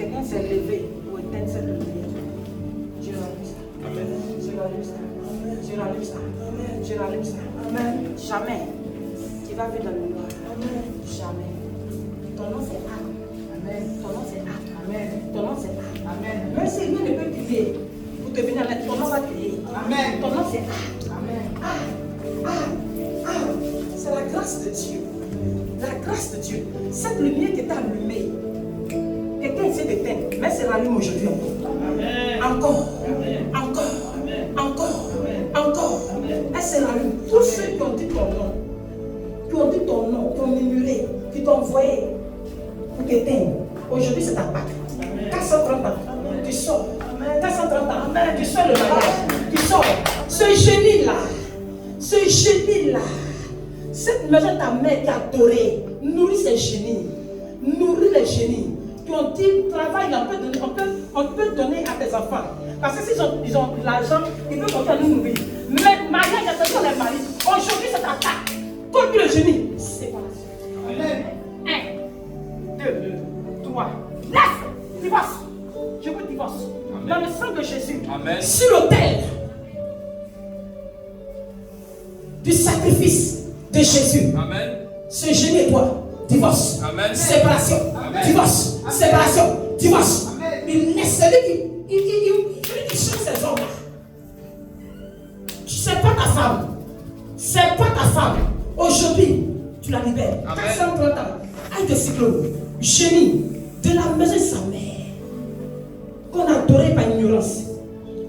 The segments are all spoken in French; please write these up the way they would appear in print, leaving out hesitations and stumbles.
Quelqu'un s'est levé pour éteindre cette lumière. Je rallume ça. Amen. Je rallume ça. Je rallume ça. Je rallume ça. Amen. Jamais tu vas vivre dans le noir. Amen. Jamais. Ton nom c'est Anne. Amen. Ton nom c'est Anne. Amen. Ton nom c'est Anne. Amen. Même si rien ne peut crier pour te venir en aide, ton nom va crier. Amen. Ton nom c'est Anne. Amen. C'est la grâce de Dieu. La grâce de Dieu. Cette lumière qui t'a allumée. Quelqu'un essaie d'éteindre, mais c'est rallume aujourd'hui encore. Amen. Encore. Amen. Encore. Amen. Encore. Amen. Encore. Amen. Elle se rallume. Tous ceux qui ont dit ton nom, qui ont dit ton nom, qui ont murmuré, qui t'ont envoyé pour t'éteindre. Aujourd'hui, c'est ta Pâque. 430 ans, tu sors. 430 ans, tu sors le mariage. Tu sors. Ce génie-là, cette maison, ta mère qui a adoré, nourrit ces génies. Nourrit les génies. Qui ont dit, travail, on peut donner à tes enfants. Parce que s'ils ont l'argent, ils peuvent continuer à nous nourrir. Mais mariage, c'est sur les maris. Aujourd'hui, c'est ta Pâque. Comme le génie, séparation. Amen. 1, 2, 3. Laisse. Divorce. Je veux divorce. Amen. Dans le sang de Jésus. Amen. Sur l'autel du sacrifice de Jésus. Amen. Ce génie est toi. Divorce. Amen. Séparation. Amen. Divorce. Amen. Séparation. Divorce. Amen. Il laisse celui qui change ses hommes. C'est pas ta femme. C'est pas ta femme. Aujourd'hui, tu la libères. 430 ans. Avec des cyclones. Génie de la maison de sa mère. Qu'on a adoré par ignorance.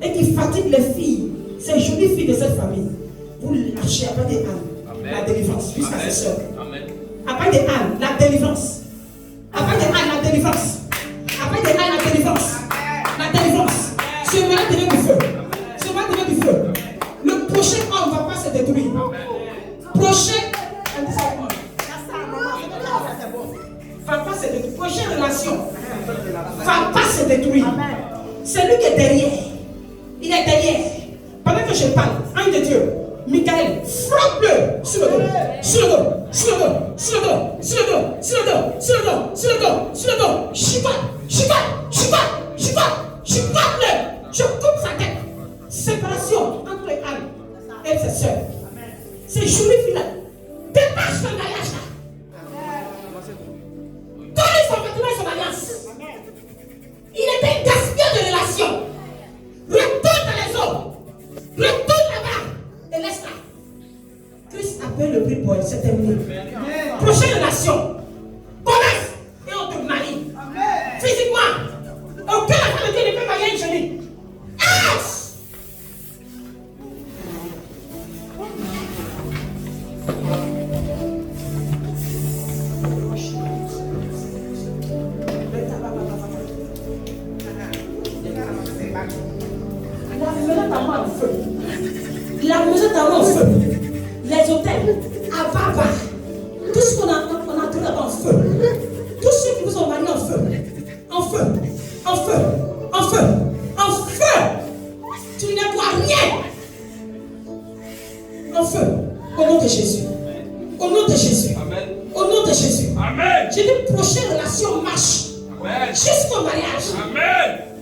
Et qui fatigue les filles. Ces jolies filles de cette famille. Vous lâchez après des ânes. La délivrance. Jusqu'à ses soeurs. Après des ânes. La délivrance. Après des ânes. La délivrance. Après des ânes. La délivrance. La délivrance. Ce malade devient du feu. Ce malade devient du feu. Le prochain homme ne va pas se détruire. Prochaine prochaine relation va pas se détruire. C'est lui qui est derrière. Il est derrière. Pendant que je parle, ange de Dieu, Michael, frappe-le sur le dos, sur le dos, sur le dos, sur le dos, sur le dos, sur le dos, sur le dos, sur le dos, sur le dos. Chicote-le. Je coupe sa tête. Séparation entre Anne et ses soeurs. C'est joli final. Dépasse le mariage là. Donne son vêtement et son alliance. Il était gaspillé de relations. Retourne dans les eaux. Retourne là-bas. Et laisse là. Christ appelle le prix pour elle. C'est terminé. Prochaine relation. Connaisse. Et on te marie. Physiquement. Aucun enfant de Dieu ne peut marier une jolie. La maison est en feu. Les hôtels, à Baba, tout ce qu'on a trouvé en feu. Tous ceux qui vous ont mariés en feu. En feu. En feu. En feu. En feu. Tu ne vois rien. En feu. Au nom de Jésus. Au nom de Jésus. Amen. Au nom de Jésus. Amen. J'ai dit prochaine relation marche. Amen. Jusqu'au mariage. Amen.